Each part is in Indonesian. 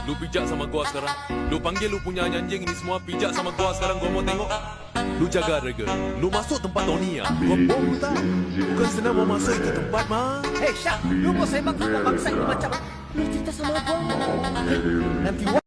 Lu pijak sama gua sekarang. Lu panggil lu punya anjing ini semua pijak sama gua sekarang. Gua mau tengok. Lu jaga harga. Lu masuk tempat Tony ya. Gua bom lu tak. Bukan senang mau masuk itu tempat mah. Hei Syah, lu mau sembang apa bangsa ini macam? Lu cerita sama gua. Nanti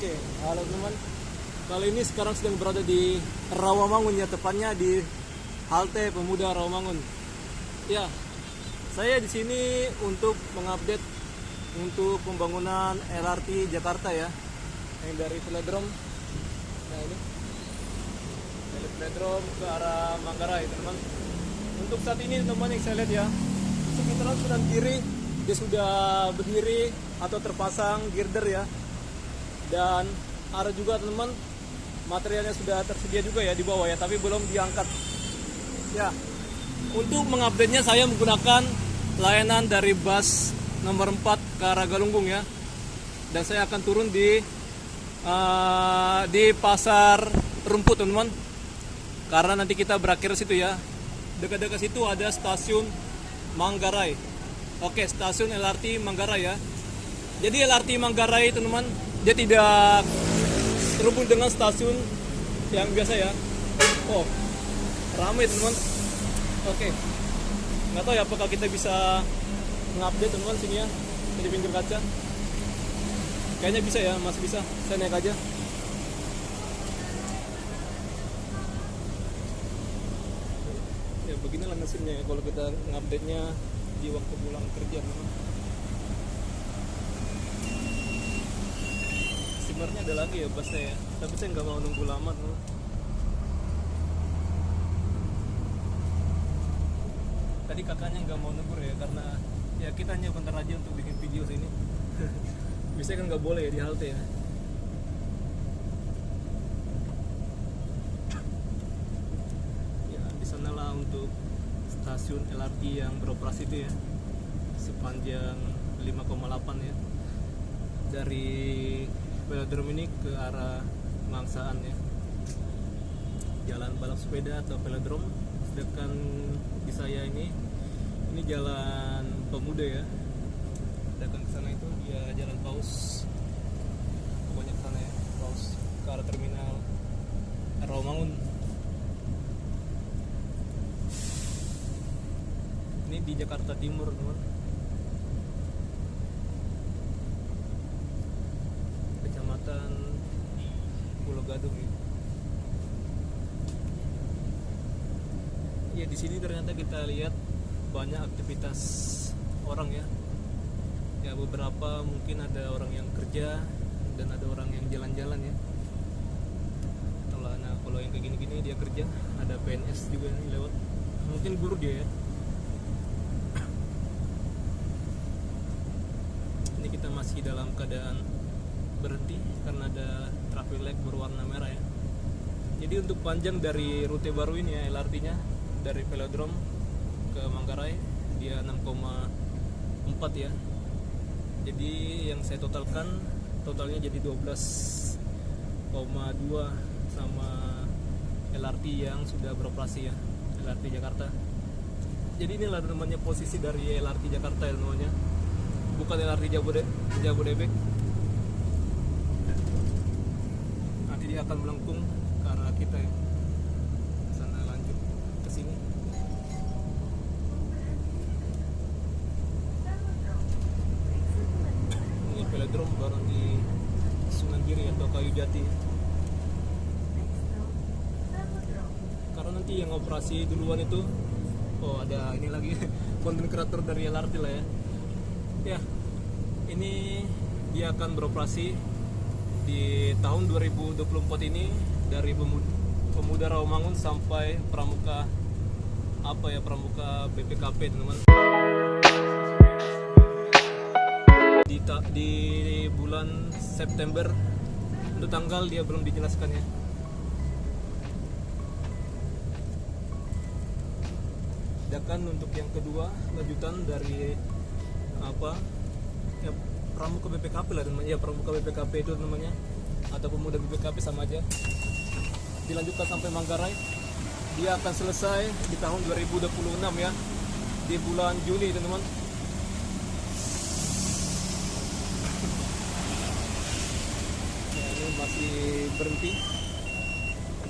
Oke, halo teman. Kali ini sekarang sedang berada di Rawamangun ya, tepatnya di halte pemuda Rawamangun. Ya, saya di sini untuk mengupdate untuk pembangunan LRT Jakarta ya, yang dari Velodrome. Nah ini dari Velodrome ke arah Manggarai teman. Untuk saat ini teman yang saya lihat ya, sekitaran kanan kiri dia sudah berdiri atau terpasang girder ya. Dan ada juga teman, materialnya sudah tersedia juga ya di bawah ya, tapi belum diangkat. Ya, untuk mengupdate-nya saya menggunakan layanan dari bus nomor 4 ke arah Galunggung ya. Dan saya akan turun di Pasar Rumput teman-teman. Karena nanti kita berakhir situ ya. Dekat-dekat situ ada stasiun Manggarai. Oke, stasiun LRT Manggarai ya. Jadi LRT Manggarai teman-teman, dia tidak terhubung dengan stasiun yang biasa ya. Oh, ramai teman-teman. Oke, nggak tahu ya apakah kita bisa mengupdate teman-teman sini ya, di pinggir kaca. Kayaknya bisa ya, masih bisa. Saya naik aja. Ya beginilah mesinnya ya kalau kita ngupdate-nya di waktu pulang kerja teman-teman. Sebenarnya ada lagi ya busnya ya, tapi saya nggak mau nunggu lama tuh. Tadi kakaknya nggak mau negur ya, karena ya kita hanya bentar aja untuk bikin video sini. Biasanya kan nggak boleh ya di halte ya. Ya di sanalah untuk stasiun LRT yang beroperasi itu ya, sepanjang 5,8 ya, dari Velodrome ini ke arah Mangsaan ya, jalan balap sepeda atau velodrome. Sedangkan di saya ini jalan pemuda ya. Sedangkan ke sana itu dia jalan Paus, pokoknya ke sana ya, Paus ke arah terminal Rawamangun. Ini di Jakarta Timur teman. Kecamatan Pulau Gadung ya. Ya di sini ternyata kita lihat banyak aktivitas orang ya. Ya beberapa mungkin ada orang yang kerja dan ada orang yang jalan-jalan ya. Nah kalau yang kayak gini-gini dia kerja, ada PNS juga nih lewat. Mungkin guru dia ya. Ini kita masih dalam keadaan berhenti karena ada traffic light berwarna merah ya. Jadi untuk panjang dari rute baru ini ya, LRT-nya dari Velodrome ke Manggarai dia 6,4 ya. Jadi yang saya totalnya jadi 12,2 sama LRT yang sudah beroperasi ya, LRT Jakarta. Jadi inilah namanya posisi dari LRT Jakarta ya namanya, bukan LRT Jabodebek. Nanti dia akan melengkung ke arah kita ya, sana lanjut ke sini. Ini velodrome baru di Sunan Giri atau Kayu Jati. Karena nanti yang operasi duluan itu, oh ada ini lagi konten kreator dari LRT lah ya. Ya, ini dia akan beroperasi di tahun 2024 ini dari Pemuda Rawamangun sampai Pramuka Pramuka BPKP teman-teman. Di bulan September, untuk tanggal dia belum dijelaskan ya. Dan untuk yang kedua lanjutan dari Pramuka BPKP lah namanya. Ya, Pramuka BPKP itu namanya, atau Pemuda BPKP sama aja. Dilanjutkan sampai Manggarai. Dia akan selesai di tahun 2026 ya, di bulan Juni teman-teman. Ya, ini masih berhenti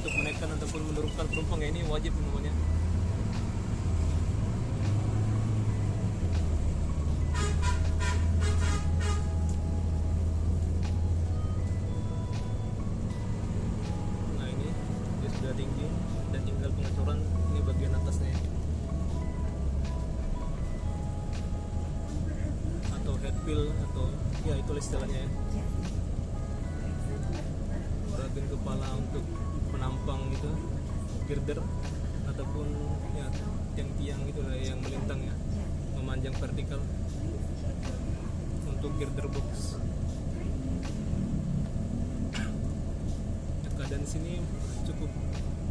untuk menaikkan ataupun menurunkan penumpang ya, ini wajib namanya. Nah ini dia sudah tinggi dan tinggal pengecoran, ini bagian atasnya atau headpill atau ya itulah istilahnya ya, bagian kepala untuk penampang itu, girder ataupun ya tiang-tiang gitu lah yang melintang ya, memanjang vertikal untuk girder box. Keadaan sini cukup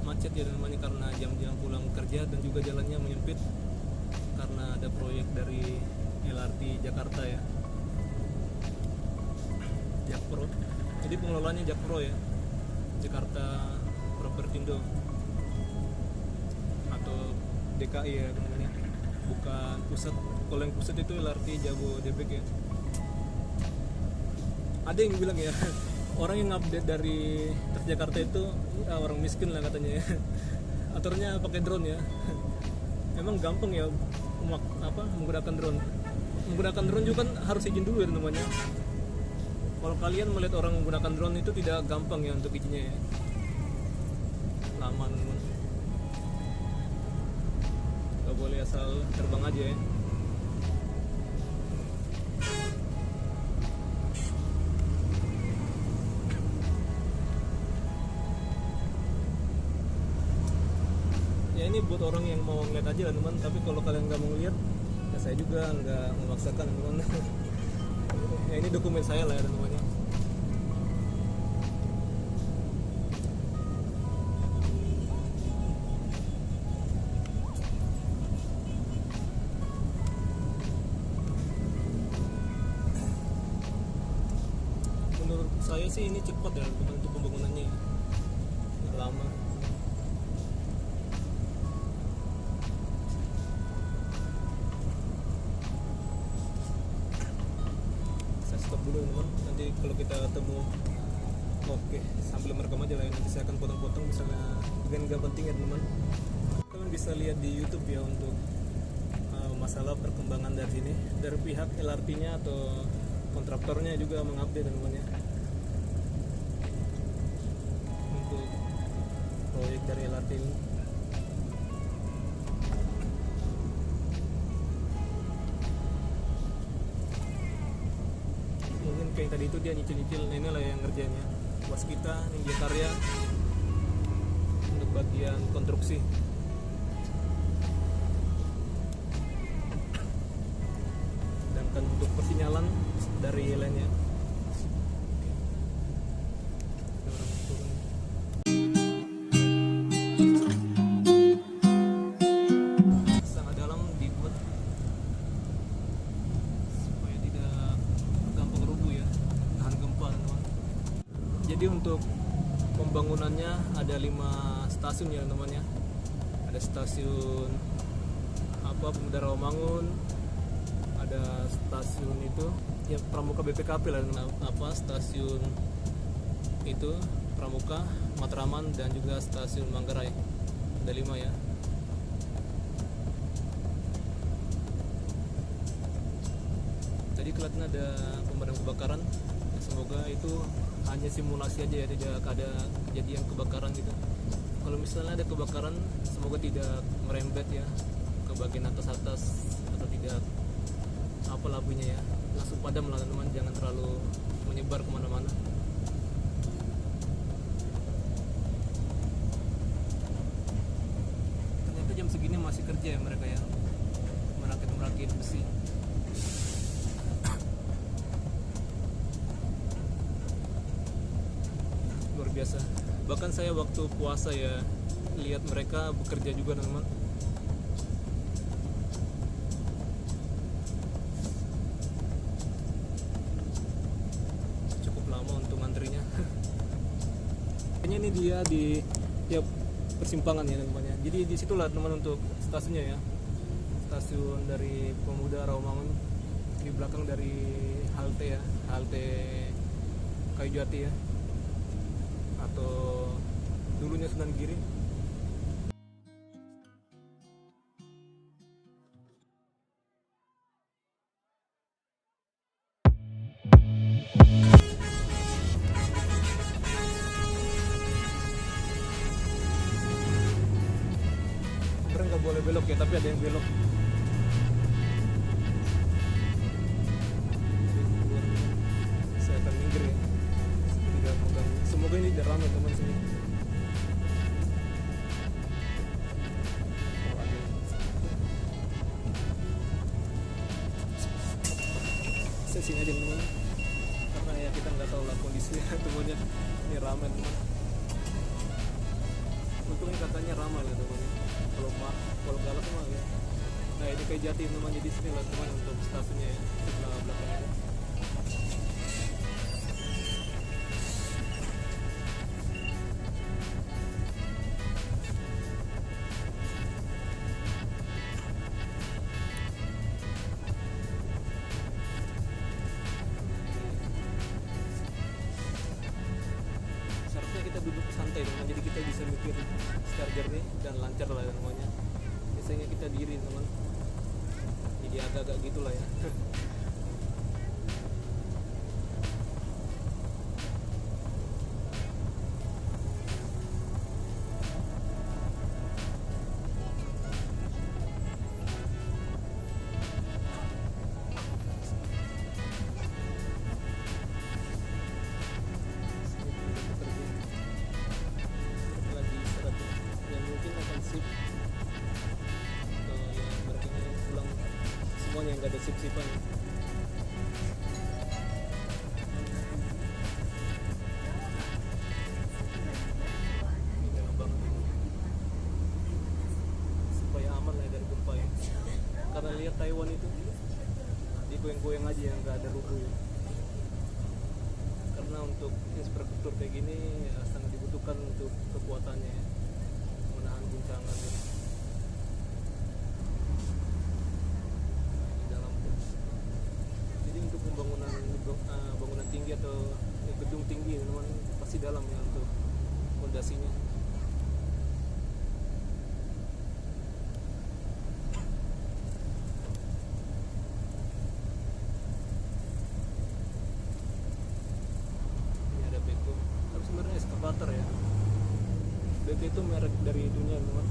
macet ya namanya, karena jam-jam pulang kerja dan juga jalannya menyempit karena ada proyek dari LRT Jakarta ya, Jakpro. Jadi pengelolanya Jakpro ya, Jakarta Propertindo atau DKI ya namanya, bukan pusat. Kalau yang pusat itu LRT Jabodebek ya. Ada yang bilang ya, orang yang update dari Transjakarta itu ya, orang miskin lah katanya ya. Aturnya pakai drone ya. Emang gampang ya menggunakan drone. Menggunakan drone juga kan harus izin dulu ya namanya. Kalau kalian melihat orang menggunakan drone itu tidak gampang ya untuk izinnya ya. Lama teman. Gak boleh asal terbang aja ya. Ya ini buat orang yang mau ngeliat aja lah teman, tapi kalau kalian nggak mau lihat ya saya juga nggak memaksakan teman. Ya ini dokumen saya lah ya namanya. Menurut saya sih ini cepat ya untuk pembangunannya, nggak lama. Stop dulu teman, nanti kalau kita ketemu oke sambil merekam aja lah ya, nanti saya akan potong-potong misalnya dengan gak penting ya teman. Kalian bisa lihat di YouTube ya untuk masalah perkembangan dari sini, dari pihak LRT-nya atau kontraktornya juga mengupdate teman-teman ya untuk proyek dari LRT ini. Kayak tadi itu dia nyicil-nyicil, nah inilah yang ngerjainnya Waskita Ninggia Karya untuk bagian konstruksi. Sedangkan untuk persinyalan dari lainnya. Sangat dalam dibuat supaya tidak gampang rubuh ya, tahan gempa teman. Jadi untuk pembangunannya ada 5 stasiun ya namanya. Ada stasiun Pemuda Rawamangun, ada stasiun itu ya Pramuka BPKP lah, stasiun itu Pramuka, Matraman, dan juga stasiun Manggarai. Ada 5 ya. Tadi kelihatan ada pemadam kebakaran. Semoga itu hanya simulasi aja ya, tidak ada kejadian kebakaran gitu. Kalau misalnya ada kebakaran, semoga tidak merembet ya ke bagian atas atau tidak apinya ya, langsung padam lah teman, jangan terlalu menyebar kemana-mana. kerja ya mereka ya, merakit besi. Luar biasa. Bahkan saya waktu puasa ya lihat mereka bekerja juga teman-teman. Cukup lama untuk antrinya. Kayaknya ini dia di tiap persimpangan ya teman-teman ya. Jadi disitulah teman untuk stasiunnya ya. Stasiun dari Pemuda Rawamangun, di belakang dari halte ya, halte Kayu Jati ya, atau dulunya Sunan Giri. Sebenarnya nggak boleh belok ya, tapi ada yang belok. Saya akan minggir ya, tidak mengganggu. Semoga ini tidak ramai teman sini. Saya sini aja teman, karena ya kita nggak tahu lah kondisinya temannya. Ini ramai teman. Untungnya katanya ramai lah teman. Kalau galak mah ya. Nah ini kayak Jati teman, jadi sini lah teman untuk stasiunnya ya, sebelah belakangnya. Seharusnya kita duduk santai teman, jadi kita bisa mikir secara jernih dan lancar lah semuanya. Biasanya kita diri teman, jadi agak-agak gitulah ya. Lagi istirahat ya. Yang mungkin akan sip atau ya mereka yang pulang semuanya yang gak ada sip-sipan. Ini jangan banget supaya aman lah dari gempa ya, karena lihat Taiwan itu digoyang-goyang aja yang gak ada rubuh ya. Karena untuk infrastruktur kayak gini ya, sangat dibutuhkan untuk kekuatannya ya, menahan guncangan ya. Di dalam tuh. Jadi untuk pembangunan bangunan tinggi atau gedung tinggi teman pasti dalam ya untuk fondasinya. Ini ada Beko, tapi sebenarnya eskavator ya. Beko itu merek dari dunia teman,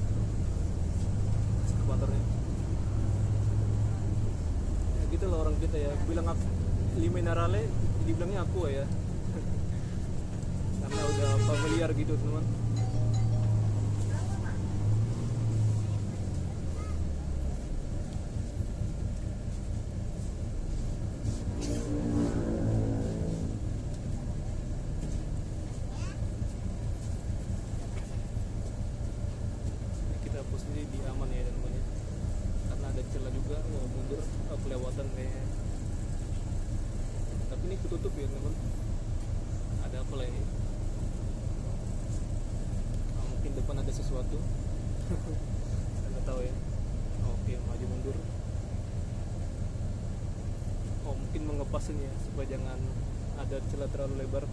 eskavatornya. Ya gitu lah orang kita ya, bilang aku Liminarale, dibilangnya aku ya. Karena udah familiar gitu teman. Kita posisi di aman ya teman-teman, karena ada celah juga mau mundur kelewatan kayaknya. Tapi ini ketutup ya teman. Ada apa lah ini? Mungkin depan ada sesuatu. Nggak tahu ya. Oke, maju mundur. Oh, mungkin mengepasin ya supaya jangan ada celah terlalu lebar.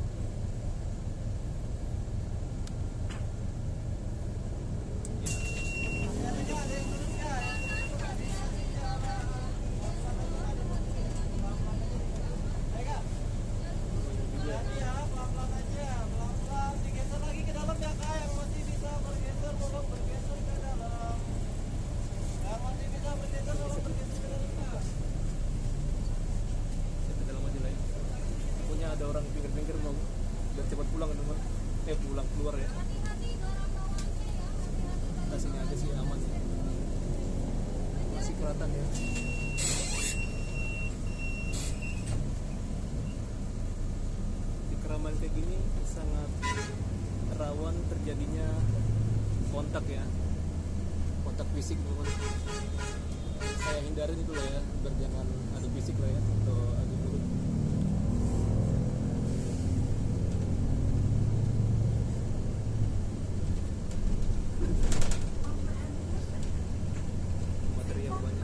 Ada orang pinggir-pinggir mau biar cepat pulang teman, pulang keluar ya. Kita sini aja sih aman ya. masih kelihatan ya. Di keramaian kayak gini sangat rawan terjadinya kontak ya, kontak fisik teman. Saya hindarin itu lah ya, biar jangan adu fisik lah ya, atau adu mulut. Materi yang banyak.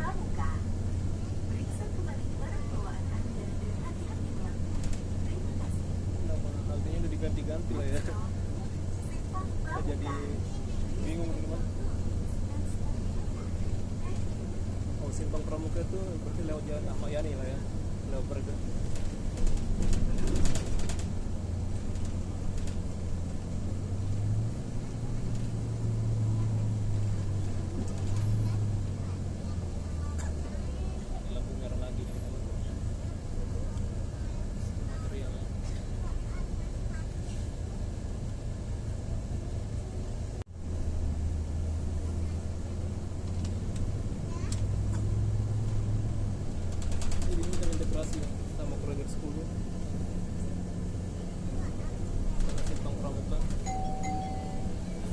Nama haltenya udah diganti-ganti lah ya. Kita jadi bingung teman. Oh, Simpang Pramuka itu berarti lewat jalan Ahmad Yani lah ya, lewat Berga. Lampu merah lagi nih teman. Material. Jadi ini kita integrasi sama koridor 10 karena Simpang Pramuka.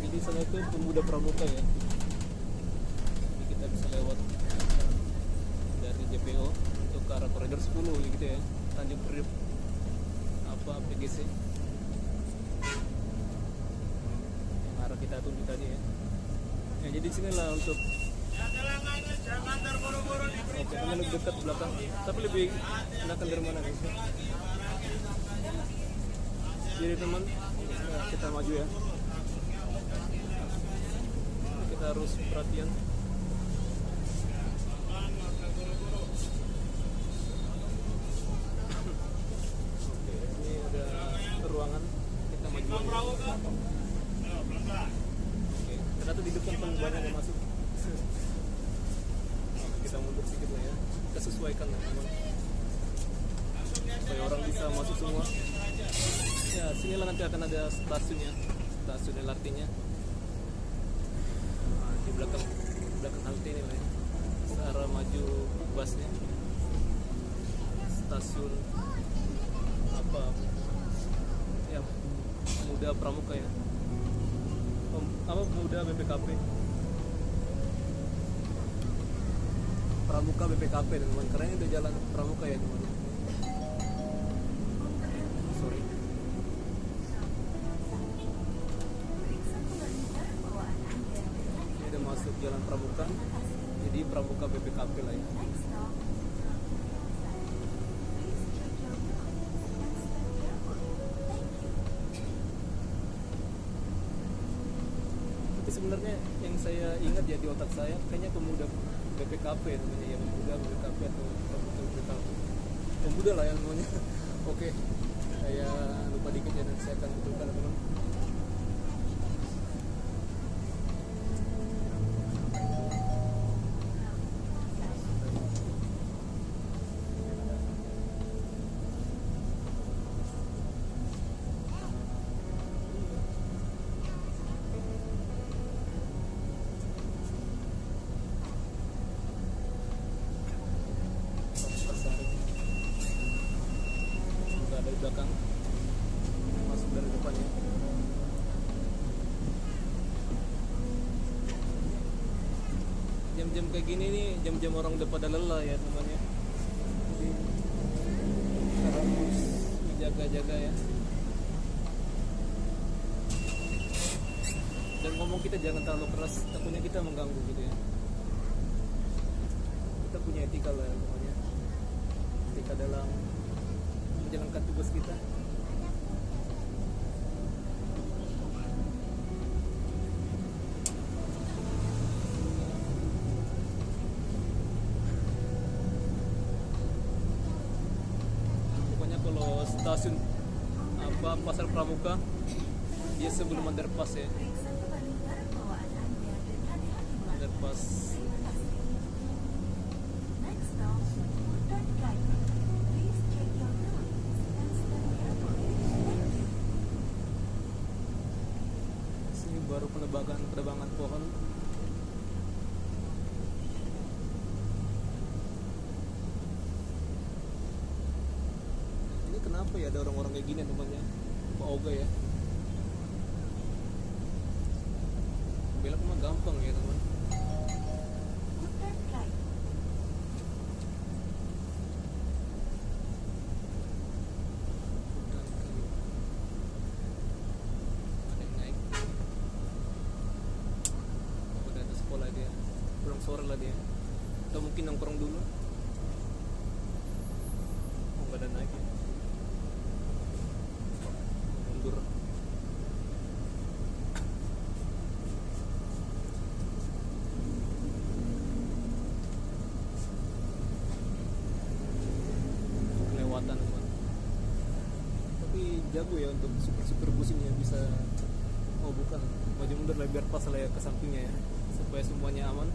Jadi sana itu pemuda Pramuka ya. Jadi kita bisa lewat dari JPO untuk ke arah koridor 10 gitu ya, Tanjung Priok apa PGC yang arah kita tuju tadi ya. Ya jadi sinilah untuk oke, ini lebih dekat belakang, tapi lebih enakan dari mana guys? Jadi teman, kita maju ya. Kita harus perhatian. Oke, ini ada ruangan, kita maju. Oke, ternyata di depan pun banyak yang masuk. Kita mundur sedikit lah ya, kita sesuaikan lah teman, supaya orang bisa masuk semua. Ya sinilah nanti akan ada stasiunnya, stasiun LRT-nya. Nah, di belakang halte ini lah ya, searah maju busnya. Stasiun apa ya, Pemuda Pramuka ya, apa Pemuda BPKP. Pramuka BPKP teman, karena ini udah jalan Pramuka ya teman. Sorry. Ini udah masuk jalan Pramuka, jadi Pramuka BPKP lah ya. Tapi sebenarnya yang saya ingat ya di otak saya, kayaknya pemuda BPKP namanya ya, pemuda BPKP atau Pramuka BPKP. Pemuda lah yang namanya. Oke, saya lupa dikit ya, nanti saya akan betulkan teman. Dari belakang masuk dari depannya. Jam-jam kayak gini nih jam-jam orang udah pada lelah ya temannya, jadi harus menjaga-jaga ya, dan ngomong kita jangan terlalu keras, takutnya kita mengganggu gitu ya. Kita punya etika lah temannya, etika dalam menjalankan tugas kita. Pokoknya kalau stasiun apa Pasar Pramuka, dia sebelum underpass ya, underpass. Baru penebangan pohon. kenapa ya ada orang-orang kayak gini namanya Pak Oga ya. Belok mah gampang ya teman. Ada yang naik. Oh, udah ada sekolah dia. Pulang sore lah dia. Atau mungkin nongkrong dulu. Oh, nggak ada naik ya. Mundur. Kelewatan teman. Tapi jago ya untuk super bus ini ya, bisa. Oh bukan, maju mundur lah biar pas lah ya ke sampingnya ya, supaya semuanya aman.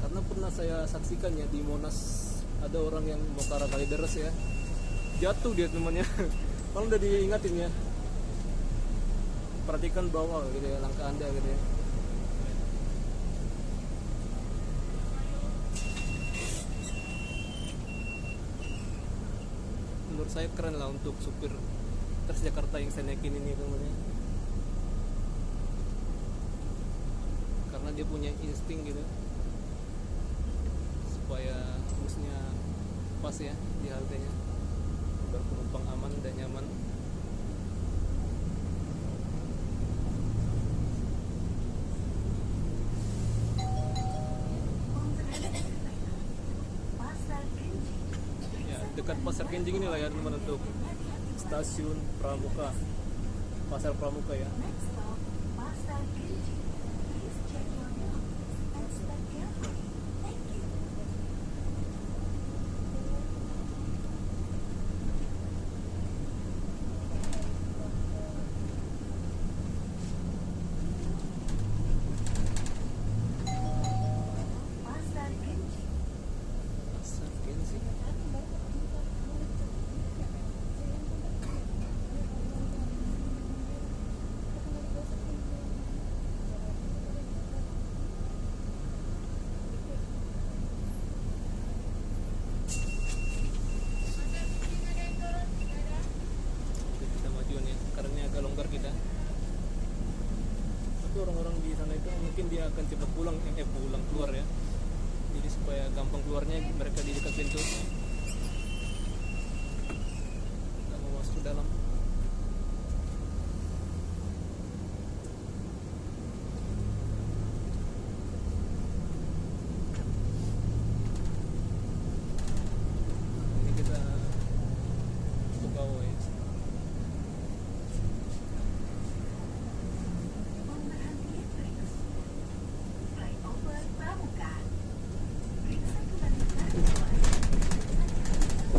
Karena pernah saya saksikan ya di Monas ada orang yang mau ke arah Kalideres ya, jatuh dia temannya. Kalau udah diingatin ya, perhatikan bawah gitu ya, langkah anda gitu ya. Menurut saya keren lah untuk supir Transjakarta yang saya naikin ini teman-teman, karena dia punya insting gitu supaya busnya pas ya di haltenya agar penumpang aman dan nyaman. Ya, dekat Pasar Kenjing ini lah ya teman, untuk stasiun Pramuka, Pasar Pramuka ya. Pasar Kenjing. Oke, kita majuan ya, karena ini agak longgar kita. Tapi orang-orang di sana itu mungkin dia akan cepat pulang keluar ya. Jadi supaya gampang keluarnya mereka di dekat pintu. Kita mau masuk ke dalam. Ini kita ke bawah ya.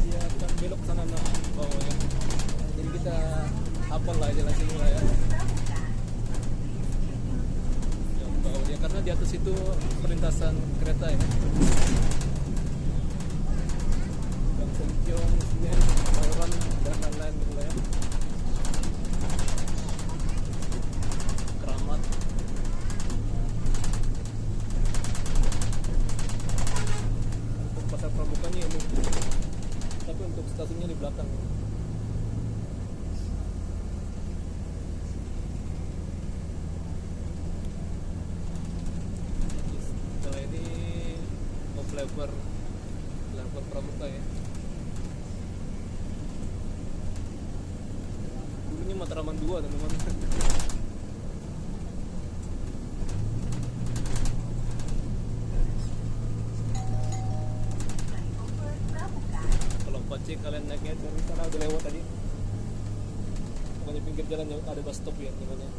Dia akan belok ke sana nah bawah ya. Jadi kita hafal lah jalan sini lah ya. Yang bawah ya, karena di atas itu perlintasan kereta ya. Yang Sengkyong, Senen, Bauran dan lain-lain gitu lah ya. Keramat. Untuk Pasar Pramukanya ini, tapi untuk stasiunnya di belakang. Setelah ini mau flyover Pramuka ya. Dulunya Matraman 2 teman-teman. Kalau 4C kalian naiknya dari sana udah lewat tadi. Pokoknya pinggir jalan yang ada bus stop ya namanya.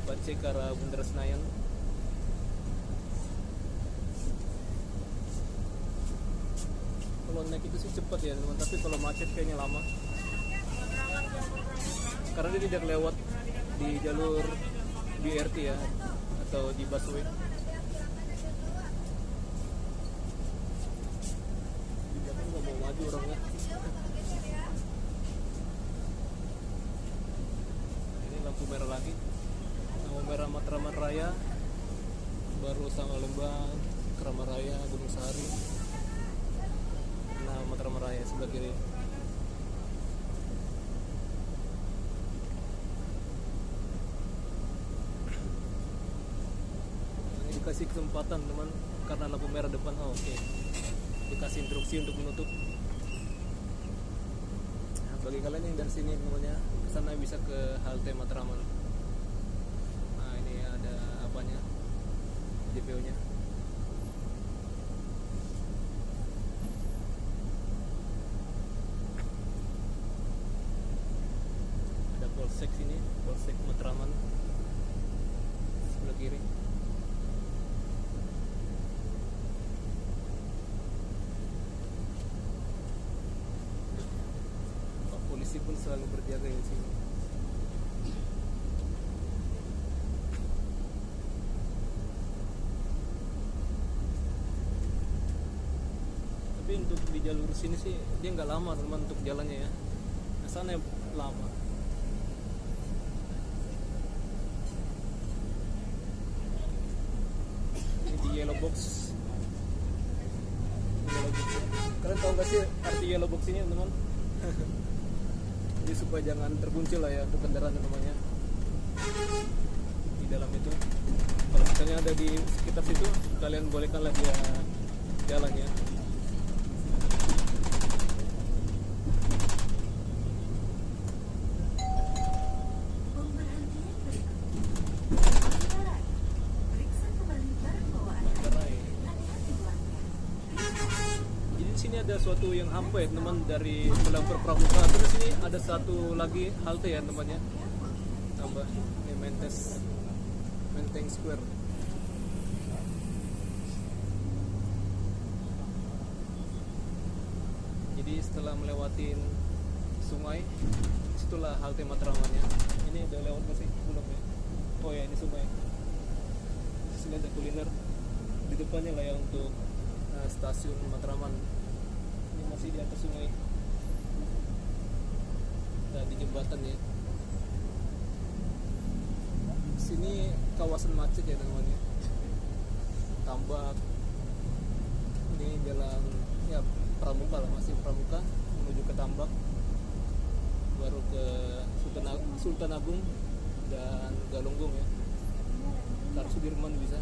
4C ke arah Bundaran Senayan. Kalau naik itu sih cepat ya teman, tapi kalau macet kayaknya lama. Karena dia tidak lewat di jalur BRT ya, atau di busway. Di belakang nggak mau maju orangnya. Ini lampu merah lagi. Lampu merah Matraman Raya, baru Sangalembang, Kramat Raya, Gunung Sahari. Nah, Matraman Raya sebelah kiri. dikasih kesempatan teman karena lampu merah depan. Oh, oke. Dikasih instruksi untuk menutup. Nah, bagi kalian yang dari sini namanya ke sana bisa ke halte Matraman. Nah, ini ada apanya? JPO-nya. Ada Polsek sini, Polsek Matraman. Sebelah kiri. Polisi pun selalu berjaga di sini. Tapi untuk di jalur sini sih dia nggak lama teman untuk jalannya ya. Nah, sana yang lama. Ini di yellow box. Yellow box. Kalian tahu nggak sih arti yellow box ini teman? Jadi supaya jangan terguncil lah ya untuk kendaraan namanya di dalam itu. Kalau misalnya ada di sekitar situ, kalian bolehkanlah dia jalan ya. Ada suatu yang hampa ya teman dari Pelampur Pramuka. Terus ini ada satu lagi halte ya temannya. Tambah ini Menteng Square. Jadi setelah melewati sungai, situlah halte Matramannya. Ini udah lewat masih belum ya? Oh ya, ini sungai. Sini ada kuliner. Di depannya lah ya untuk stasiun Matraman. Masih di atas sungai. Nah, di jembatan ya. Sini kawasan macet ya teman-teman ya. Tambak. Ini jalan ya Pramuka lah, masih Pramuka menuju ke Tambak. Baru ke Sultan Agung dan Galunggung ya. Ke arah Sudirman bisa.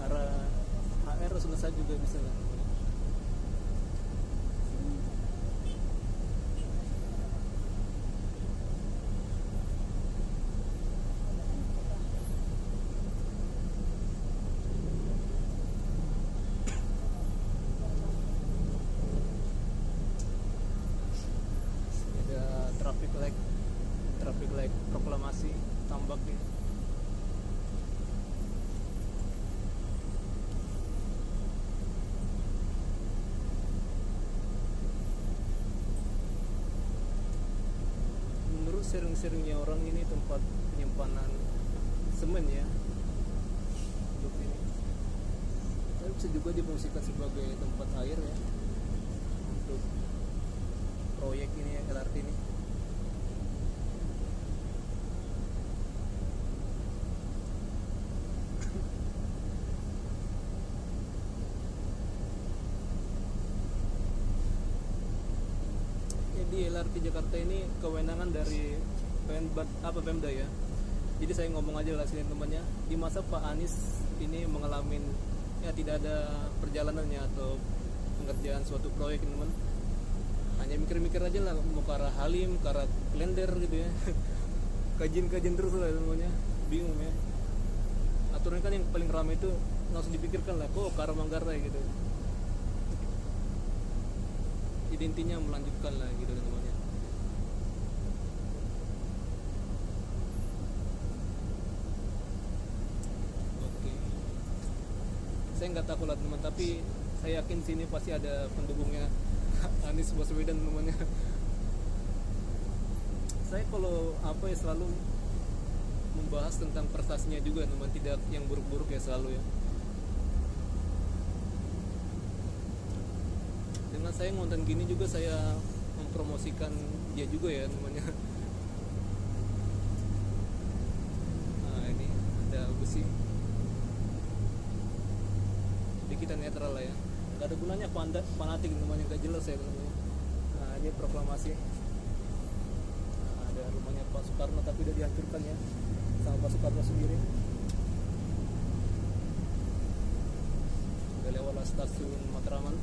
Arah HR selesai juga bisa lah. Traffic light proklamasi Tambak nih. Menurut sering-seringnya orang ini tempat penyimpanan semen ya untuk ini. Tapi bisa juga difungsikan sebagai tempat air ya untuk proyek ini ya, LRT ini. Di LRT Jakarta ini kewenangan dari Pemda ya. Jadi saya ngomong aja lah sini temannya. Di masa Pak Anies ini mengalami ya tidak ada perjalanannya atau pengerjaan suatu proyek teman. Hanya mikir-mikir aja lah mau ke arah Halim, ke arah Klender gitu ya. Kajian terus lah temannya. Bingung ya. Aturan kan yang paling ramai itu langsung dipikirkan lah kok ke arah Manggarai gitu. Jadi intinya melanjutkan lah gitu teman-teman. Oke. Saya nggak takut lah teman, tapi saya yakin sini pasti ada pendukungnya Anies Baswedan temannya. Saya kalau apa ya selalu membahas tentang prestasinya juga teman, tidak yang buruk-buruk ya selalu ya. Dengan saya ngonten gini juga saya mempromosikan dia juga ya namanya. Nah ini ada besi. Jadi kita netral lah ya. Gak ada gunanya fanatik namanya, gak jelas ya namanya. Nah ini proklamasi. Nah, ada rumahnya Pak Soekarno tapi udah dihancurkan ya sama Pak Soekarno sendiri. udah lewat lah stasiun Matraman.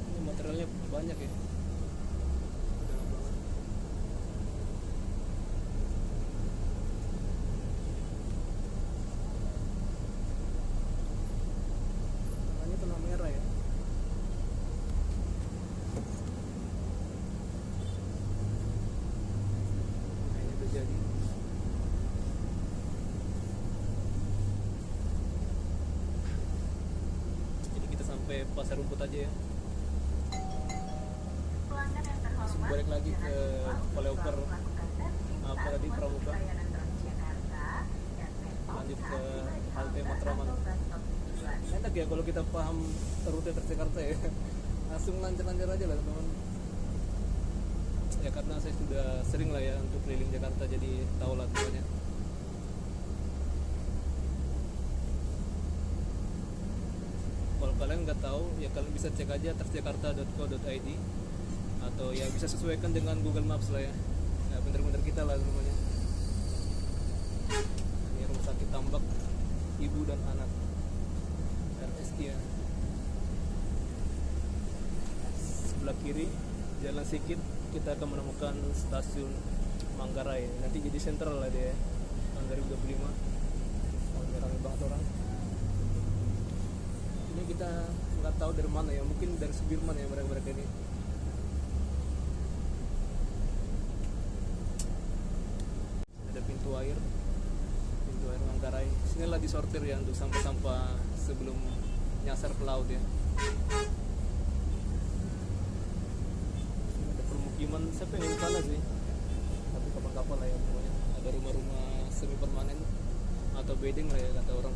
Ini materialnya banyak ya. Dalam banget. Warnanya warna merah ya. Nah, ini udah jadi. Jadi kita sampai Pasar Rumput aja ya. Langsung balik lagi ke flyover apa tadi Pramuka, lanjut ke halte Matraman. Enak ya kalau kita paham rute Transjakarta ya, langsung lancar-lancar aja lah teman. Ya karena saya sudah sering lah ya untuk keliling Jakarta, jadi tahu lah semuanya. Kalau kalian nggak tahu ya kalian bisa cek aja transjakarta.co.id atau ya bisa sesuaikan dengan Google Maps lah ya. Ya bener-bener kita lah semuanya. Ini rumah sakit Tambak Ibu dan Anak RSIA. Sebelah kiri jalan sedikit kita akan menemukan stasiun Manggarai. Nanti jadi sentral lah dia ya. Tahun 2025. Oh, ini ramai banget orang. Ini kita nggak tahu dari mana ya, mungkin dari Sudirman ya mereka ini. Ada pintu air Manggarai. Sinilah disortir ya untuk sampah-sampah sebelum nyasar ke laut ya. Ada permukiman, saya pengen ke sana sih, tapi kapan-kapan lah ya pokoknya. Ada rumah-rumah semi permanen atau bedding lah ya kata orang.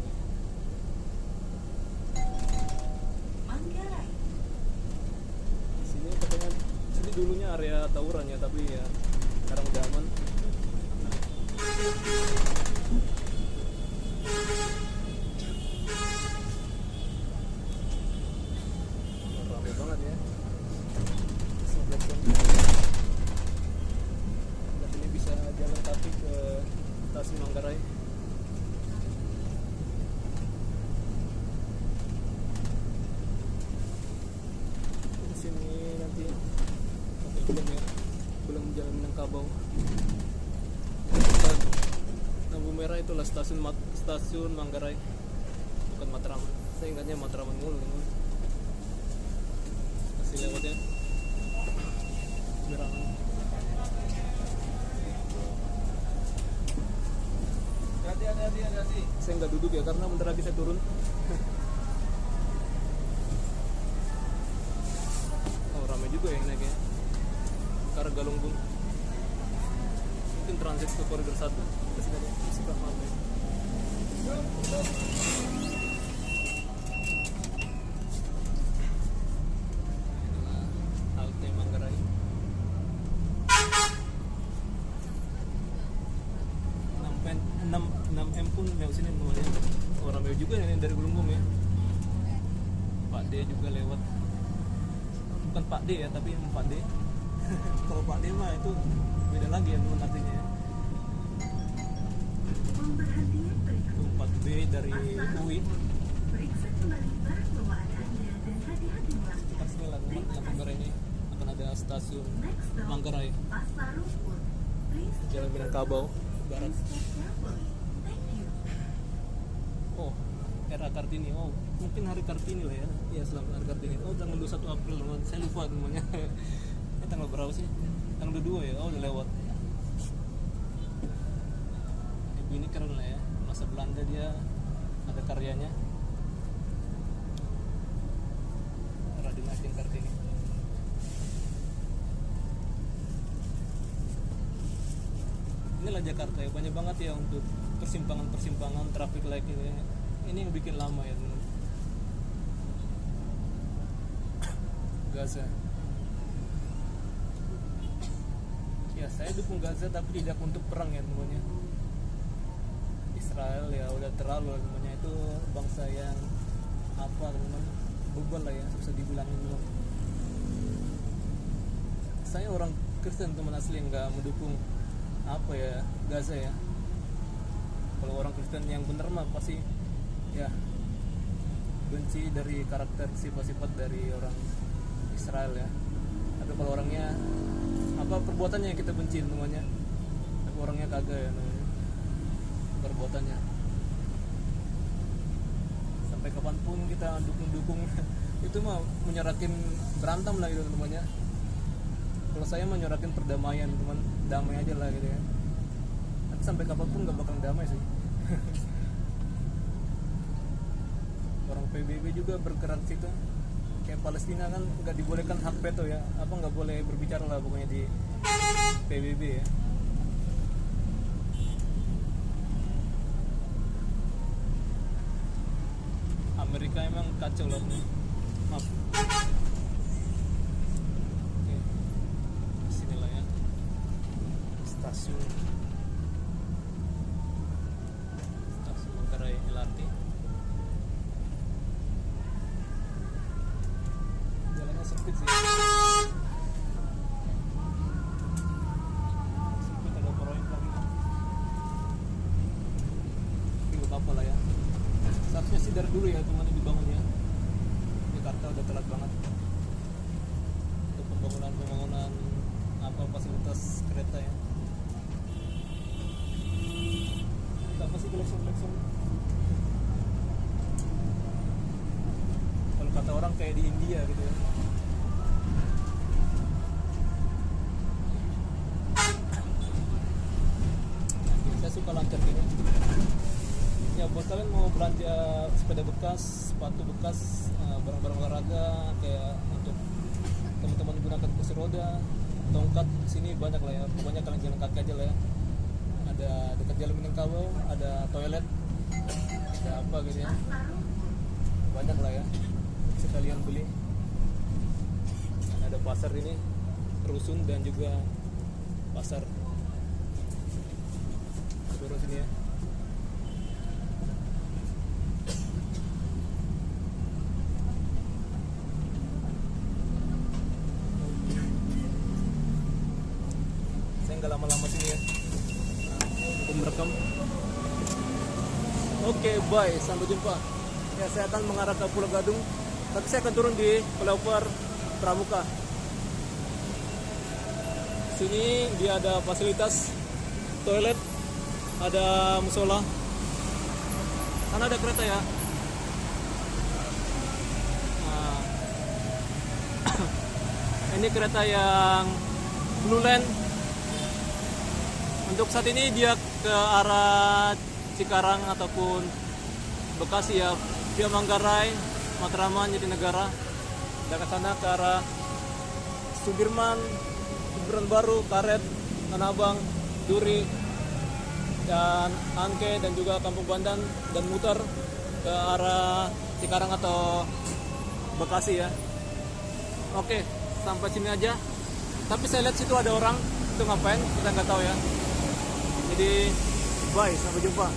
Sini katanya, sini dulunya area tawuran ya, tapi ya sekarang udah aman. Ramai banget ya. Dan ini bisa jalan kaki ke stasiun Manggarai. Di sini nanti belum jalan Minangkabau. Lampu merah itulah stasiun Manggarai, bukan Matraman. Saya ingatnya Matraman mulu teman. Masih lewat ya. Berangan. Hati-hati. Saya nggak duduk ya karena bentar lagi saya turun. Oh ramai juga yang naik ya. Karena Galunggung. Mungkin transit ke koridor 1. Kesini aja, suka maaf ya. Inilah halte Manggarai. 6M pun lewat sini semuanya. Oh ramai juga yang dari Galunggung ya. Pak D juga lewat. Bukan Pak D ya, tapi Pak D. Kalau Pak D mah itu beda lagi ya teman artinya ya. 4B dari UI. Sekitar sini lah teman, Manggarai ini akan ada stasiun Manggarai, Jalan Minangkabau Barat. Oh, era Kartini. Oh, mungkin hari Kartini lah ya. Iya, selamat hari Kartini. Oh, tanggal 21 April teman. Saya lupa namanya. Tanggal berapa sih? Tanggal 22 ya. Oh, udah lewat. Ibu ini keren lah ya. Masa Belanda dia ada karyanya. Raden Ajeng Kartini. Inilah Jakarta ya, banyak banget ya untuk persimpangan traffic light ini. Ini yang bikin lama ya teman. Gaza. Ya saya dukung Gaza tapi tidak untuk perang ya temannya. Israel ya udah terlalu temannya, itu bangsa yang apa teman, bebal lah ya, susah dibilangin dulu. Saya orang Kristen teman asli yang nggak mendukung apa ya Gaza ya. Kalau orang Kristen yang bener mah pasti ya benci dari karakter sifat-sifat dari orang Israel ya. Tapi kalau orangnya apa perbuatannya yang kita benci semuanya, tapi orangnya kagak ya namanya. Perbuatannya sampai kapanpun kita dukung itu mah menyerakin berantem lah gitu temannya. Kalau saya mah nyerakin perdamaian teman, damai aja lah gitu ya. Nanti sampai kapanpun gak bakal damai sih. Orang PBB juga bergerak situ. Kayak Palestina kan nggak dibolehkan hak veto ya, apa nggak boleh berbicara lah pokoknya di PBB ya. Amerika emang kacau lah ini. Maaf. Oke. Sinilah ya. Stasiun Manggarai LRT. Jalannya sempit sih. Sempit, ada proyek lagi. Tapi gak apa-apa lah ya. Seharusnya sih dari dulu ya teman-teman dibangun ya. Jakarta udah telat banget untuk pembangunan apa fasilitas kereta ya. Apa sih klakson? Kalau kata orang kayak di India gitu ya. Saya suka lancar gini. Ya buat kalian mau belanja sepeda bekas, sepatu bekas, barang-barang olahraga kayak untuk teman-teman gunakan kursi roda, tongkat, sini banyak lah ya. Pokoknya kalian jalan kaki aja lah ya. Ada dekat jalan Minangkabau, ada toilet, ada apa gitu ya. Banyak lah ya. Bisa kalian beli. Dan ada pasar ini, rusun dan juga pasar. Turun sini ya. Nggak lama-lama sini ya untuk merekam. Oke, bye, sampai jumpa ya. Saya akan mengarah ke Pulau Gadung, tapi saya akan turun di Flyover Pramuka. Sini dia ada fasilitas toilet, ada musola, karena ada kereta ya. Nah, ini kereta yang Blue Line. Untuk saat ini dia ke arah Cikarang ataupun Bekasi ya, via Manggarai, Matraman, Jatinegara. Dan ke sana ke arah Sudirman Baru, Karet, Tanah Abang, Duri, dan Angke, dan juga Kampung Bandan, dan muter ke arah Cikarang atau Bekasi ya. Oke, sampai sini aja. Tapi saya lihat situ ada orang, itu ngapain kita nggak tahu ya. Jadi bye, sampai jumpa.